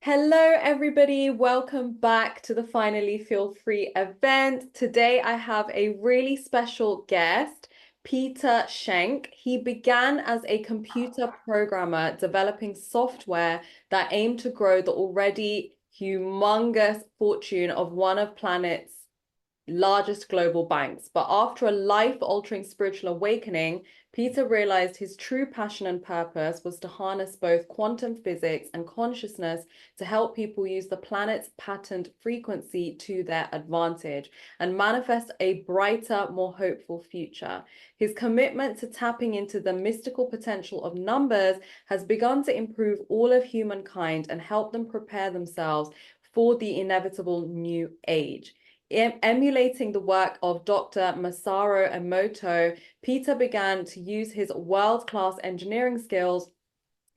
Hello, everybody. Welcome back to the Finally Feel Free event. Today, I have a really special guest, Peter Schenk. He began as a computer programmer developing software that aimed to grow the already humongous fortune of one of planet's largest global banks. But after a life-altering spiritual awakening, Peter realized his true passion and purpose was to harness both quantum physics and consciousness to help people use the planet's patent frequency to their advantage and manifest a brighter, more hopeful future. His commitment to tapping into the mystical potential of numbers has begun to improve all of humankind and help them prepare themselves for the inevitable new age. Emulating the work of Dr. Masaru Emoto, Peter began to use his world-class engineering skills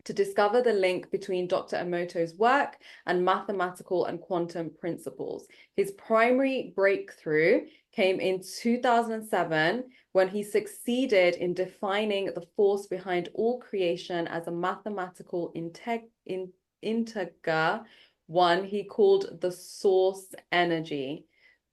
to discover the link between Dr. Emoto's work and mathematical and quantum principles. His primary breakthrough came in 2007 when he succeeded in defining the force behind all creation as a mathematical integer, one he called the source energy.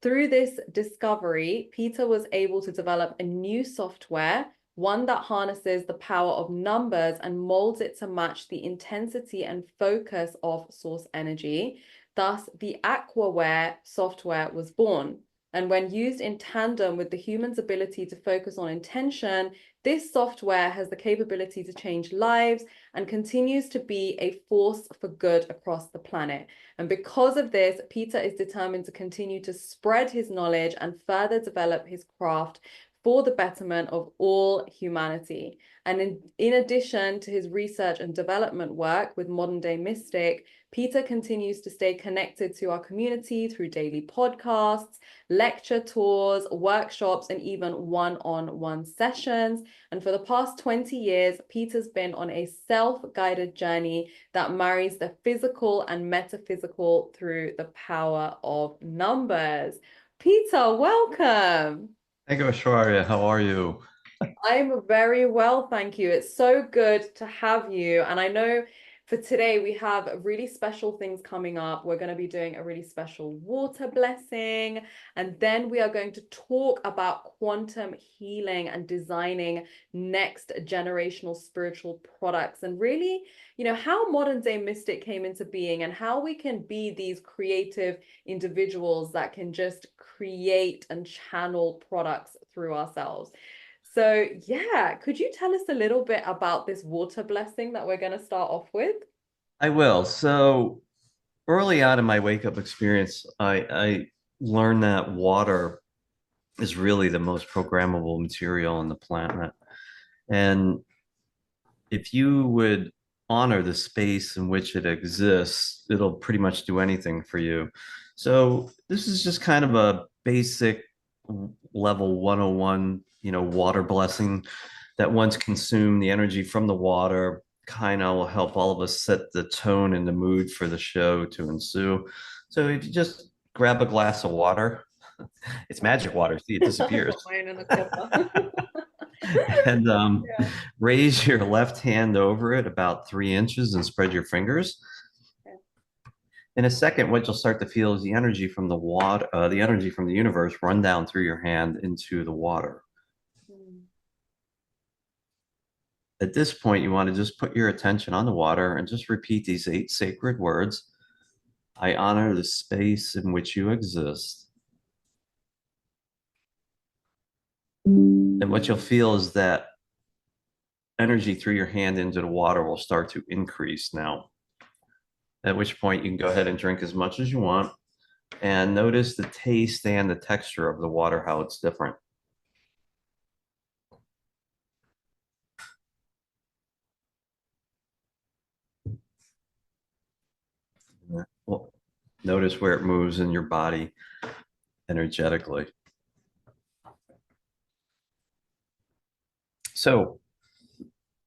Through this discovery, Peter was able to develop a new software, one that harnesses the power of numbers and molds it to match the intensity and focus of source energy. Thus, the Aquaware software was born. And when used in tandem with the human's ability to focus on intention, this software has the capability to change lives and continues to be a force for good across the planet. And because of this, Peter is determined to continue to spread his knowledge and further develop his craft for the betterment of all humanity. And in addition to his research and development work with modern day mystic, Peter continues to stay connected to our community through daily podcasts, lecture tours, workshops, and even one-on-one sessions. And for the past 20 years, Peter's been on a self-guided journey that marries the physical and metaphysical through the power of numbers. Peter, welcome. Hey, Aiswarya, how are you? I'm very well, thank you. It's so good to have you. And I know for today we have really special things coming up. We're going to be doing a really special water blessing. And then we are going to talk about quantum healing and designing next generational spiritual products and really, how modern day mystic came into being and how we can be these creative individuals that can just create and channel products through ourselves. So, yeah, could you tell us a little bit about this water blessing that we're going to start off with? I will. So early on in my wake up experience, I learned that water is really the most programmable material on the planet. And if you would honor the space in which it exists, it'll pretty much do anything for you. So this is just kind of a basic level 101, water blessing that once consumed the energy from the water kind of will help all of us set the tone and the mood for the show to ensue. So if you just grab a glass of water, it's magic water. See, it I've disappears. got mine in the copper. And Yeah. raise your left hand over it about 3 inches and spread your fingers. In a second, what you'll start to feel is the energy from the water, the energy from the universe run down through your hand into the water. Mm. At this point, you want to just put your attention on the water and just repeat these 8 sacred words. I honor the space in which you exist. And what you'll feel is that energy through your hand into the water will start to increase now. At which point, you can go ahead and drink as much as you want and notice the taste and the texture of the water, how it's different. Well, notice where it moves in your body energetically. So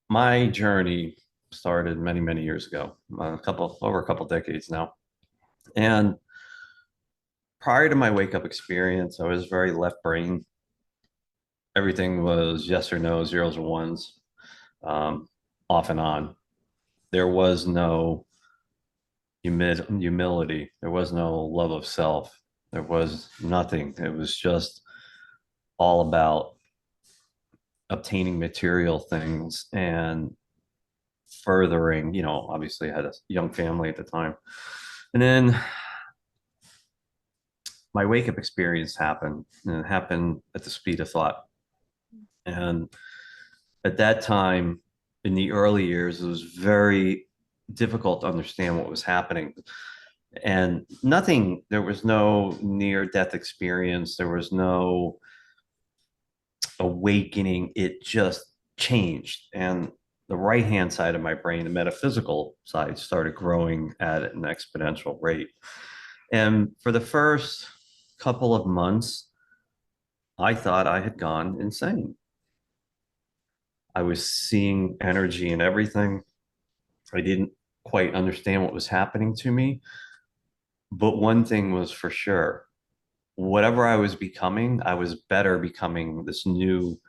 my journey started many, many years ago, over a couple decades now. And prior to my wake up experience, I was very left brain. Everything was yes or no, zeros or ones, off and on. There was no humility. There was no love of self. There was nothing. It was just all about obtaining material things and furthering, obviously I had a young family at the time. And then my wake up experience happened, and it happened at the speed of thought. And at that time, in the early years, it was very difficult to understand what was happening. And there was no near death experience, there was no awakening. It just changed. And the right hand side of my brain, the metaphysical side, started growing at an exponential rate. And for the first couple of months, I thought I had gone insane. I was seeing energy in everything. I didn't quite understand what was happening to me. But one thing was for sure, whatever I was becoming, I was better becoming this new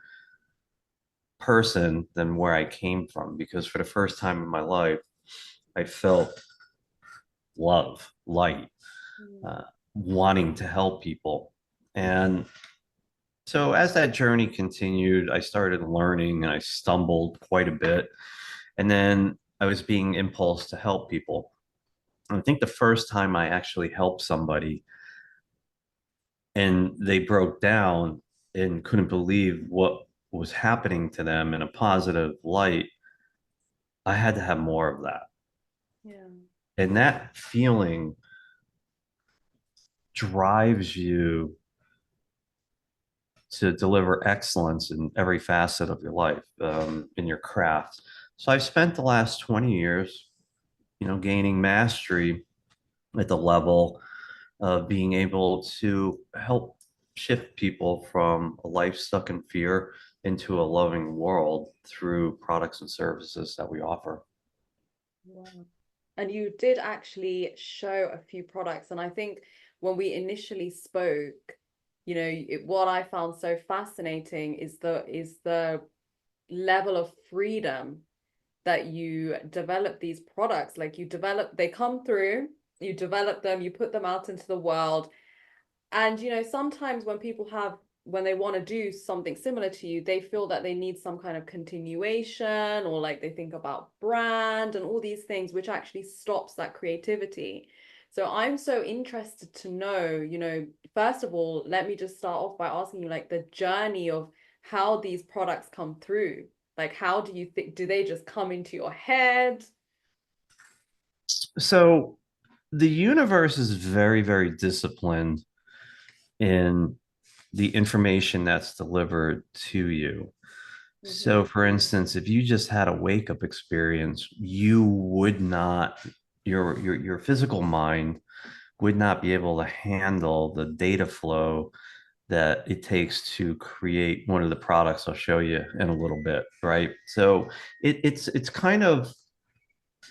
person than where I came from. Because for the first time in my life, I felt love, light, Mm. uh, wanting to help people. And so as that journey continued, I started learning and I stumbled quite a bit. And then I was being impulsed to help people. I think the first time I actually helped somebody and they broke down and couldn't believe what was happening to them in a positive light, I had to have more of that. Yeah. And that feeling drives you to deliver excellence in every facet of your life, in your craft. So I've spent the last 20 years, gaining mastery at the level of being able to help shift people from a life stuck in fear into a loving world through products and services that we offer. Wow. And you did actually show a few products. And I think when we initially spoke, what I found so fascinating is the level of freedom that you develop these products. Like they come through, you develop them, you put them out into the world, and sometimes when they want to do something similar to you, they feel that they need some kind of continuation, or like they think about brand and all these things, which actually stops that creativity. So I'm so interested to know, first of all, let me just start off by asking you like the journey of how these products come through. Like, how do you think, do they just come into your head? So the universe is very, very disciplined in the information that's delivered to you. Mm-hmm. So, for instance, if you just had a wake up experience, you would not, your physical mind would not be able to handle the data flow that it takes to create one of the products I'll show you in a little bit, right? So it's kind of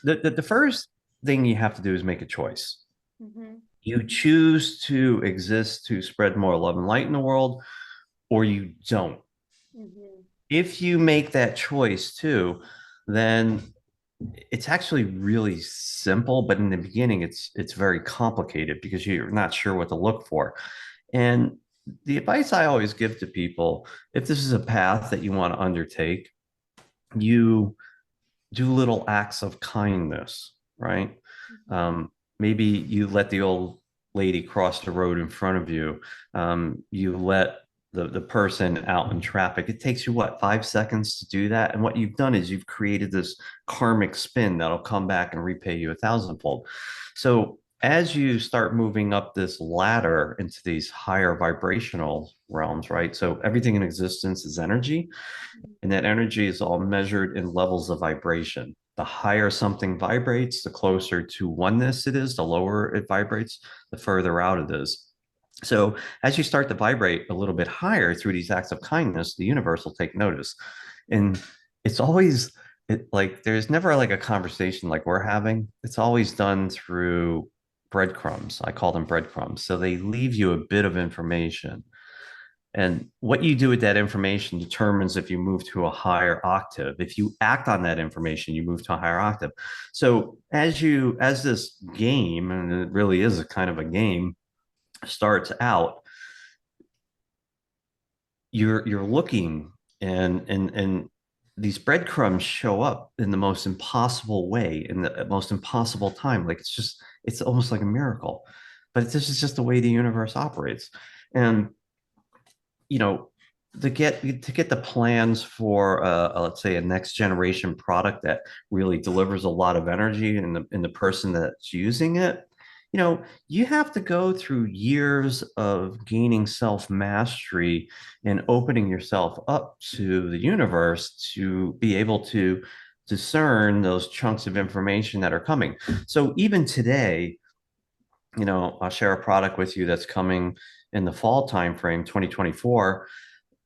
the first thing you have to do is make a choice. Mm-hmm. You choose to exist to spread more love and light in the world, or you don't. Mm-hmm. If you make that choice too, then it's actually really simple, but in the beginning it's very complicated because you're not sure what to look for. And the advice I always give to people, if this is a path that you want to undertake, you do little acts of kindness, right? Maybe you let the old lady cross the road in front of you. You let the person out in traffic. It takes you what, 5 seconds to do that? And what you've done is you've created this karmic spin that'll come back and repay you a thousandfold. So as you start moving up this ladder into these higher vibrational realms, right? So everything in existence is energy. And that energy is all measured in levels of vibration. The higher something vibrates, the closer to oneness it is, the lower it vibrates, the further out it is. So as you start to vibrate a little bit higher through these acts of kindness, the universe will take notice. And it's always like there's never like a conversation like we're having. It's always done through breadcrumbs. I call them breadcrumbs. So they leave you a bit of information. And what you do with that information determines if you move to a higher octave. If you act on that information, you move to a higher octave. So as this game, and it really is a kind of a game, starts out, you're looking, and these breadcrumbs show up in the most impossible way, in the most impossible time. Like it's almost like a miracle. But this is just the way the universe operates. And you know, to get the plans for let's say a next generation product that really delivers a lot of energy in the person that's using it, you have to go through years of gaining self mastery and opening yourself up to the universe to be able to discern those chunks of information that are coming. So even today, I'll share a product with you that's coming in the fall timeframe, 2024.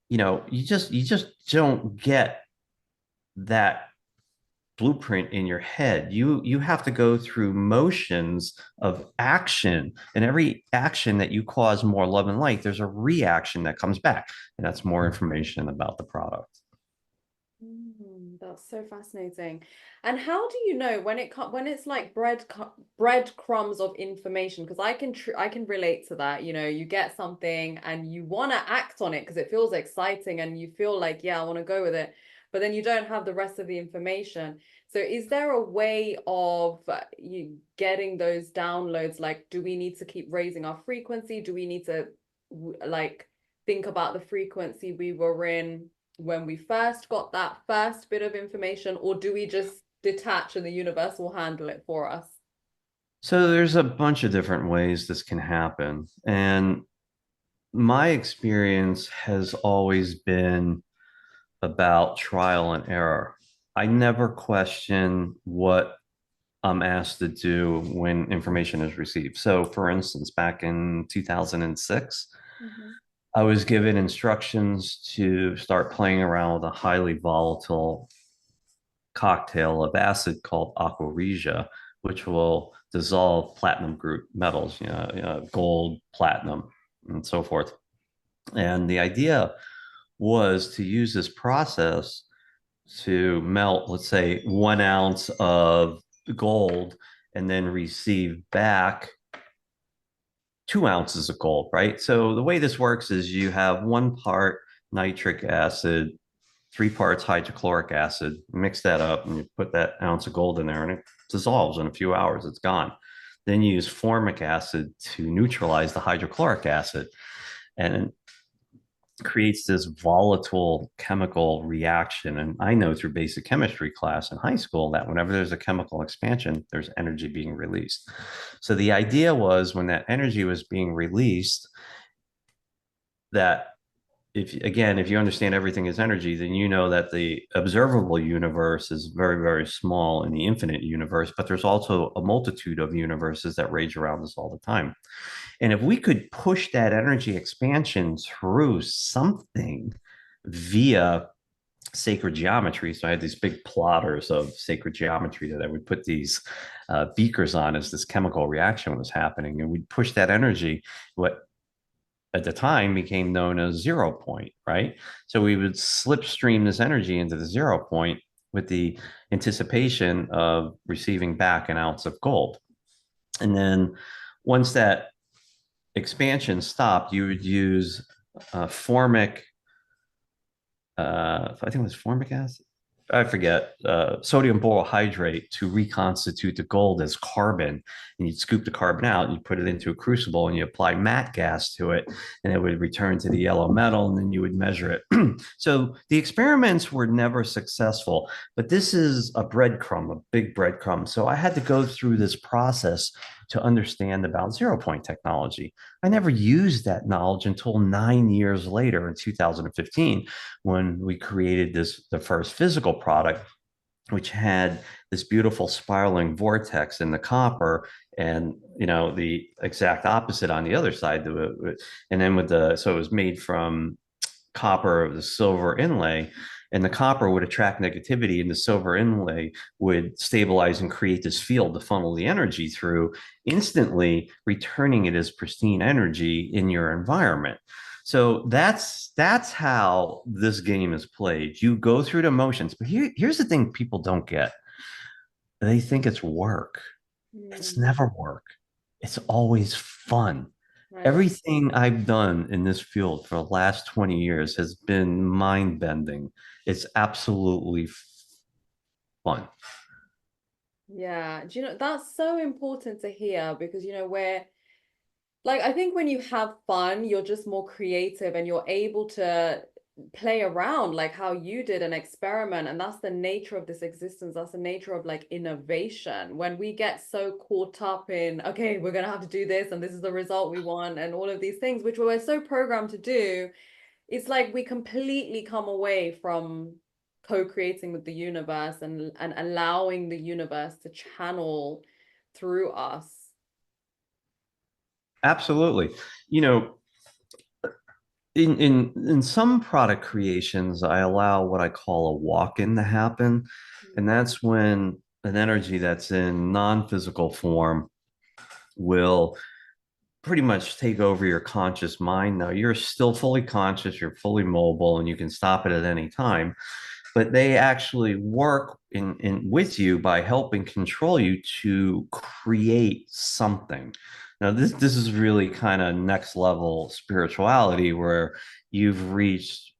You just don't get that blueprint in your head. You have to go through motions of action, and every action that you cause more love and light, there's a reaction that comes back, and that's more information about the product. That's so fascinating. And how do you know when it's like breadcrumbs of information? Because I can relate to that. You get something and you want to act on it because it feels exciting and you feel like, yeah, I want to go with it, but then you don't have the rest of the information. So is there a way of you getting those downloads? Like, do we need to keep raising our frequency? Do we need to like think about the frequency we were in when we first got that first bit of information, or do we just detach and the universe will handle it for us? So there's a bunch of different ways this can happen, and my experience has always been about trial and error. I never question what I'm asked to do when information is received. So, for instance, back in 2006, Mhm. I was given instructions to start playing around with a highly volatile cocktail of acid called aquaresia, which will dissolve platinum group metals, gold, platinum, and so forth. And the idea was to use this process to melt, let's say, 1 ounce of gold and then receive back 2 ounces of gold, right? So the way this works is you have 1 part nitric acid, 3 parts hydrochloric acid, mix that up, and you put that ounce of gold in there, and it dissolves in a few hours. It's gone. Then you use formic acid to neutralize the hydrochloric acid. And creates this volatile chemical reaction. And I know through basic chemistry class in high school that whenever there's a chemical expansion, there's energy being released. So the idea was when that energy was being released, that if you understand everything is energy, then you know that the observable universe is very, very small in the infinite universe, but there's also a multitude of universes that rage around us all the time. And if we could push that energy expansion through something via sacred geometry, so I had these big plotters of sacred geometry that I would put these beakers on as this chemical reaction was happening, and we'd push that energy, what at the time became known as 0 point, right? So we would slipstream this energy into the 0 point with the anticipation of receiving back 1 ounce of gold. And then once that expansion stopped, you would use formic, I think it was formic acid. I forget, sodium borohydrate to reconstitute the gold as carbon. And you'd scoop the carbon out and you put it into a crucible and you apply matte gas to it and it would return to the yellow metal and then you would measure it. So the experiments were never successful, but this is a breadcrumb, a big breadcrumb. So I had to go through this process to understand about 0 point technology. I never used that knowledge until 9 years later in 2015 when we created the first physical product, which had this beautiful spiraling vortex in the copper and the exact opposite on the other side. And then so it was made from copper, the silver inlay, and the copper would attract negativity and the silver inlay would stabilize and create this field to funnel the energy through, instantly returning it as pristine energy in your environment. So that's how this game is played. You go through the motions, but here's the thing people don't get. They think it's work. It's Mm, never work. It's always fun. I love. Everything I've done in this field for the last 20 years has been mind bending. It's absolutely fun. Yeah. Do you know that's so important to hear because where like I think when you have fun, you're just more creative and you're able to play around like how you did an experiment. And that's the nature of this existence. That's the nature of like innovation. When we get so caught up in, okay, we're gonna have to do this and this is the result we want and all of these things, which we're so programmed to do, it's like we completely come away from co-creating with the universe and allowing the universe to channel through us. Absolutely. You know, in some product creations, I allow what I call a walk-in to happen. And that's when an energy that's in non-physical form will pretty much take over your conscious mind. Now you're still fully conscious, you're fully mobile, and you can stop it at any time. But they actually work in with you by helping control you to create something. Now this is really kind of next level spirituality where you've reached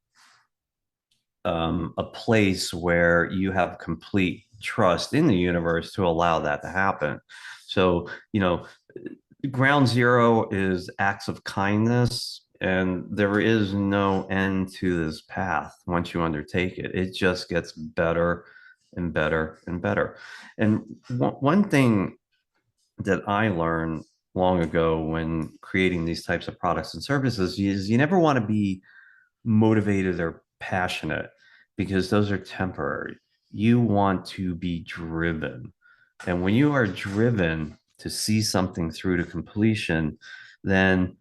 a place where you have complete trust in the universe to allow that to happen. So, ground zero is acts of kindness, and there is no end to this path once you undertake it. It just gets better and better and better. And one thing that I learned long ago when creating these types of products and services is you never want to be motivated or passionate because those are temporary. You want to be driven. And when you are driven to see something through to completion, then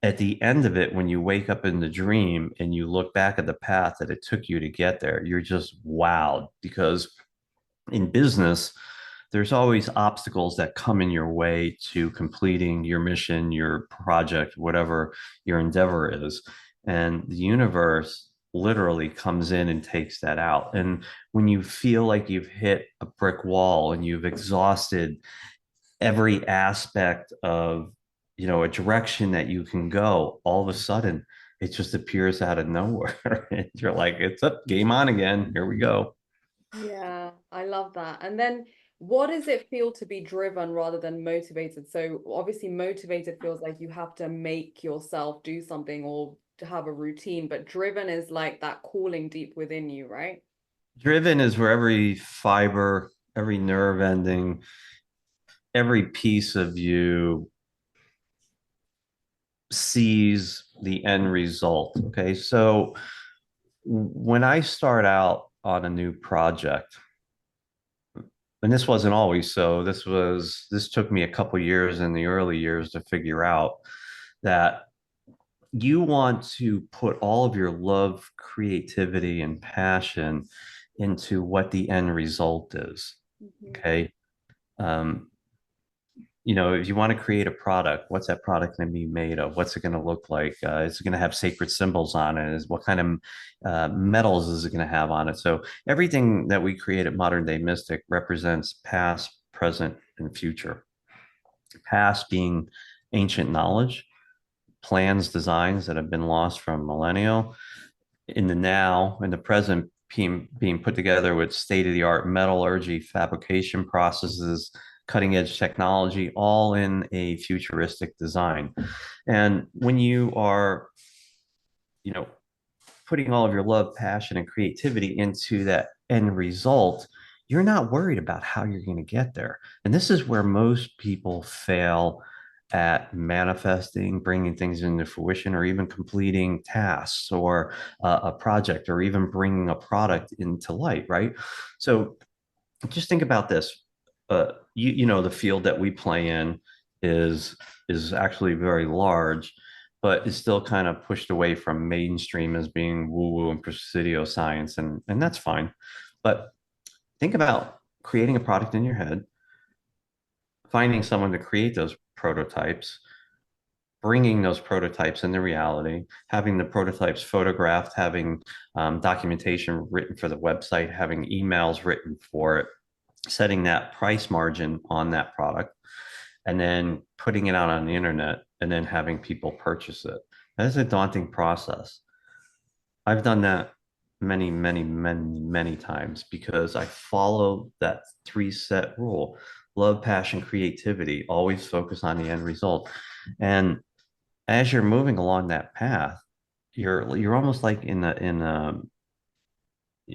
at the end of it, when you wake up in the dream and you look back at the path that it took you to get there, you're just wowed because in business, there's always obstacles that come in your way to completing your mission, your project, whatever your endeavor is. And the universe literally comes in and takes that out. And when you feel like you've hit a brick wall and you've exhausted every aspect of, a direction that you can go, all of a sudden it just appears out of nowhere. And you're like, it's up, game on again. Here we go. Yeah, I love that. And then what does it feel to be driven rather than motivated? So obviously motivated feels like you have to make yourself do something or to have a routine, but driven is like that calling deep within you, right? Driven is where every fiber, every nerve ending, every piece of you sees the end result. Okay. So when I start out on a new project, and this wasn't always so, this took me a couple years in the early years to figure out that you want to put all of your love, creativity, and passion into what the end result is. Mhm. Okay. Um, if you want to create a product, what's that product going to be made of? What's it going to look like? Is it going to have sacred symbols on it? What kind of metals is it going to have on it? So everything that we create at Modern Day Mystic represents past, present, and future. Past being ancient knowledge, plans, designs that have been lost from millennial. In the now, in the present, being put together with state-of-the-art metallurgy, fabrication processes, cutting-edge technology, all in a futuristic design. And when you are, you know, putting all of your love, passion, and creativity into that end result, you're not worried about how you're going to get there. And this is where most people fail at manifesting, bringing things into fruition, or even completing tasks or a project, or even bringing a product into light, right? So just think about this. The field that we play in is is actually very large, but is still kind of pushed away from mainstream as being woo-woo and presidio science, and that's fine. But think about creating a product in your head, finding someone to create those prototypes, bringing those prototypes into reality, having the prototypes photographed, having documentation written for the website, having emails written for it, setting that price margin on that product, and then putting it out on the internet and then having people purchase it. That is a daunting process. I've done that many, many, many, many times because I follow that three set rule: love, passion, creativity, always focus on the end result. And as you're moving along that path, you're almost like in a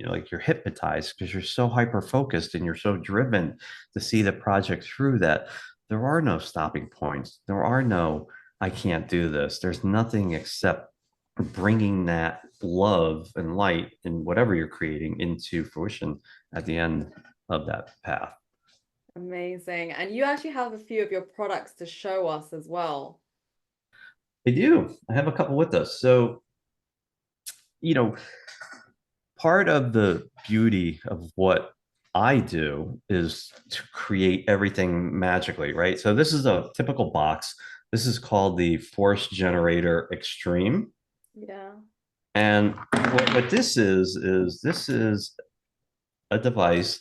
like you're hypnotized because you're so hyper focused and you're so driven to see the project through that there are no stopping points. There are no, I can't do this. There's nothing except bringing that love and light and whatever you're creating into fruition at the end of that path. Amazing. And you actually have a few of your products to show us as well. I do. I have a couple with us. So, you know, part of the beauty of what I do is to create everything magically, right? So this is a typical box. This is called the Force Generator Extreme. Yeah. And what this is a device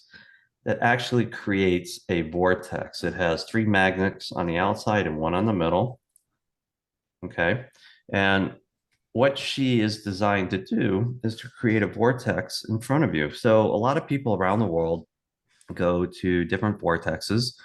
that actually creates a vortex. It has three magnets on the outside and one on the middle. Okay. And what she is designed to do is to create a vortex in front of you. So a lot of people around the world go to different vortexes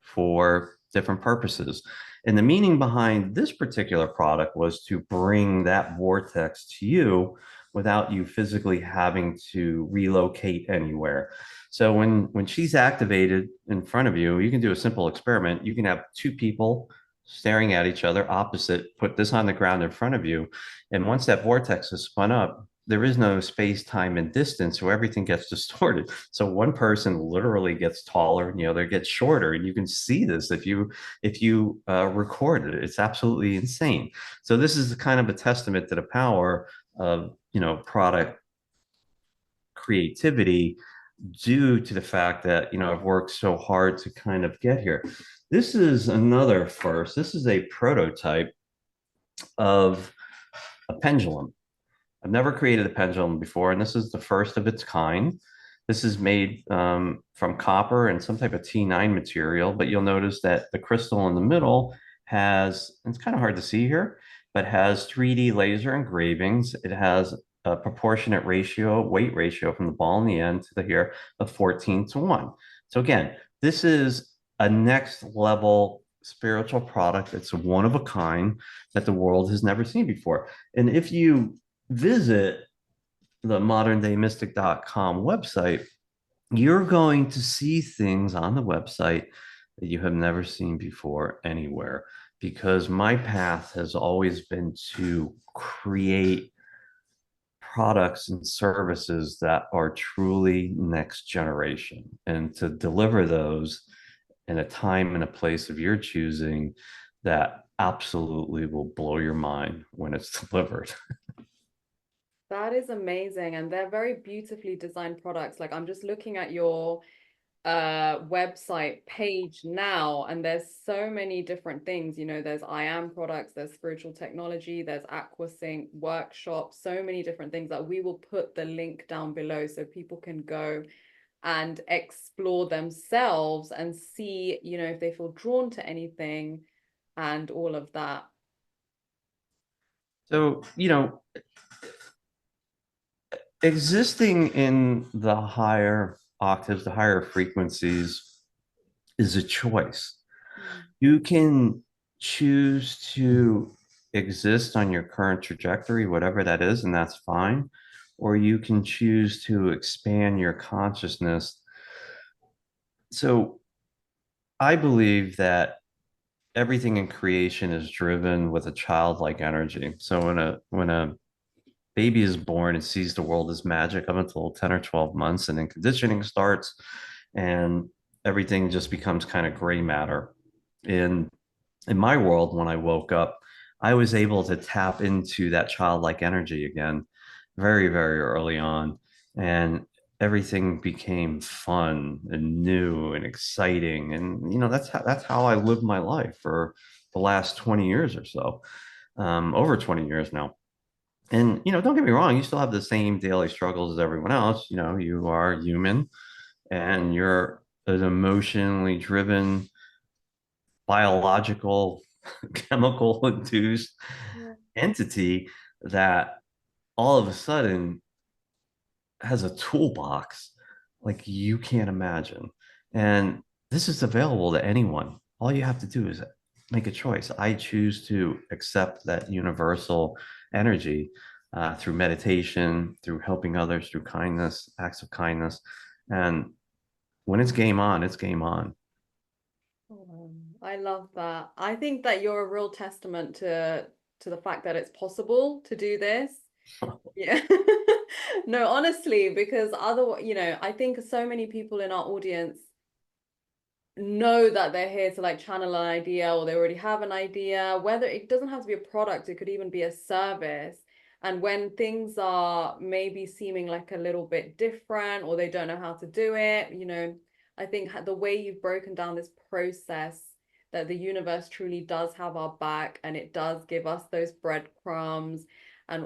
for different purposes. And the meaning behind this particular product was to bring that vortex to you without you physically having to relocate anywhere. So when she's activated in front of you, you can do a simple experiment. You can have two people staring at each other opposite, put this on the ground in front of you. And once that vortex is spun up, there is no space, time, and distance, so everything gets distorted. So one person literally gets taller and the other gets shorter, and you can see this if you record it. It's absolutely insane. So this is kind of a testament to the power of product creativity due to the fact that I've worked so hard to kind of get here. This is another first. This is a prototype of a pendulum. I've never created a pendulum before, and this is the first of its kind. This is made from copper and some type of T9 material, but you'll notice that the crystal in the middle has, it's kind of hard to see here, but has 3D laser engravings. It has a proportionate ratio, weight ratio from the ball in the end to the here of 14:1. So again, this is a next level spiritual product. It's one of a kind that the world has never seen before. And if you visit the moderndaymystic.com website, you're going to see things on the website that you have never seen before anywhere, because my path has always been to create products and services that are truly next generation and to deliver those in a time and a place of your choosing that absolutely will blow your mind when it's delivered. That is amazing. And they're very beautifully designed products. Like I'm just looking at your website page now, and there's so many different things. There's I am products, there's spiritual technology, there's aquasync workshops, so many different things that we will put the link down below so people can go and explore themselves and see, if they feel drawn to anything and all of that. So, existing in the higher octaves, the higher frequencies is a choice. Mm. You can choose to exist on your current trajectory, whatever that is, and that's fine. Or you can choose to expand your consciousness. So I believe that everything in creation is driven with a childlike energy. So when a baby is born and sees the world as magic up until 10 or 12 months, and then conditioning starts and everything just becomes kind of gray matter. In my world, when I woke up, I was able to tap into that childlike energy again very, very early on. And everything became fun and new and exciting. And that's how I lived my life for the last 20 years or so, over 20 years now. And, don't get me wrong, you still have the same daily struggles as everyone else. You are human and you're an emotionally driven, biological, chemical induced Yeah. entity that all of a sudden has a toolbox like you can't imagine. And this is available to anyone. All you have to do is make a choice. I choose to accept that universal energy through meditation, through helping others, through kindness, acts of kindness. And when it's game on, it's game on. I love that. I think that you're a real testament to the fact that it's possible to do this. Yeah. No, honestly, because I think so many people in our audience know that they're here to like channel an idea or they already have an idea, whether it doesn't have to be a product, it could even be a service. And when things are maybe seeming like a little bit different or they don't know how to do it, I think the way you've broken down this process, that the universe truly does have our back and it does give us those breadcrumbs and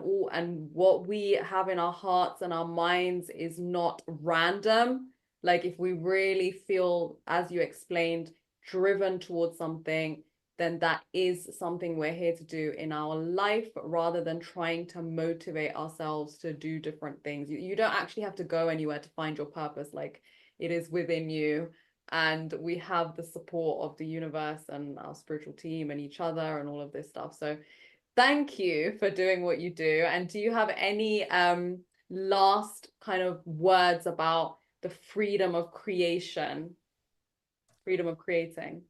what we have in our hearts and our minds is not random. Like if we really feel, as you explained, driven towards something, then that is something we're here to do in our life rather than trying to motivate ourselves to do different things. You don't actually have to go anywhere to find your purpose. Like it is within you. And we have the support of the universe and our spiritual team and each other and all of this stuff. So thank you for doing what you do. And do you have any last kind of words about the freedom of creation, freedom of creating?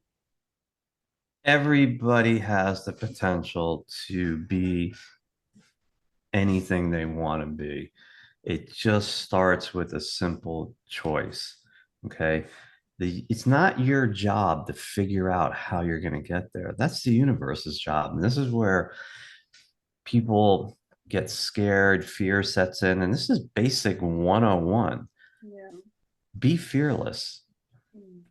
Everybody has the potential to be anything they want to be. It just starts with a simple choice. Okay. It's not your job to figure out how you're going to get there. That's the universe's job. And this is where people get scared, fear sets in. And this is basic 101. Yeah. Be fearless, Mm.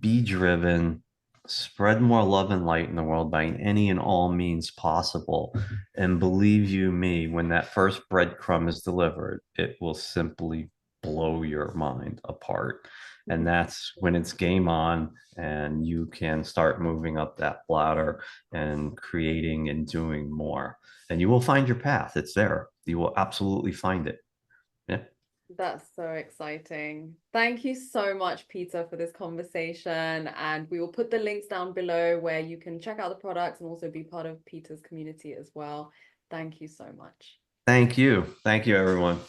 be driven, spread more love and light in the world by any and all means possible. And believe you me, when that first breadcrumb is delivered, it will simply blow your mind apart. And that's when it's game on and you can start moving up that ladder and creating and doing more. And you will find your path. It's there. You will absolutely find it. Yeah. That's so exciting. Thank you so much, Peter, for this conversation. And we will put the links down below where you can check out the products and also be part of Peter's community as well. Thank you so much. Thank you. Thank you, everyone.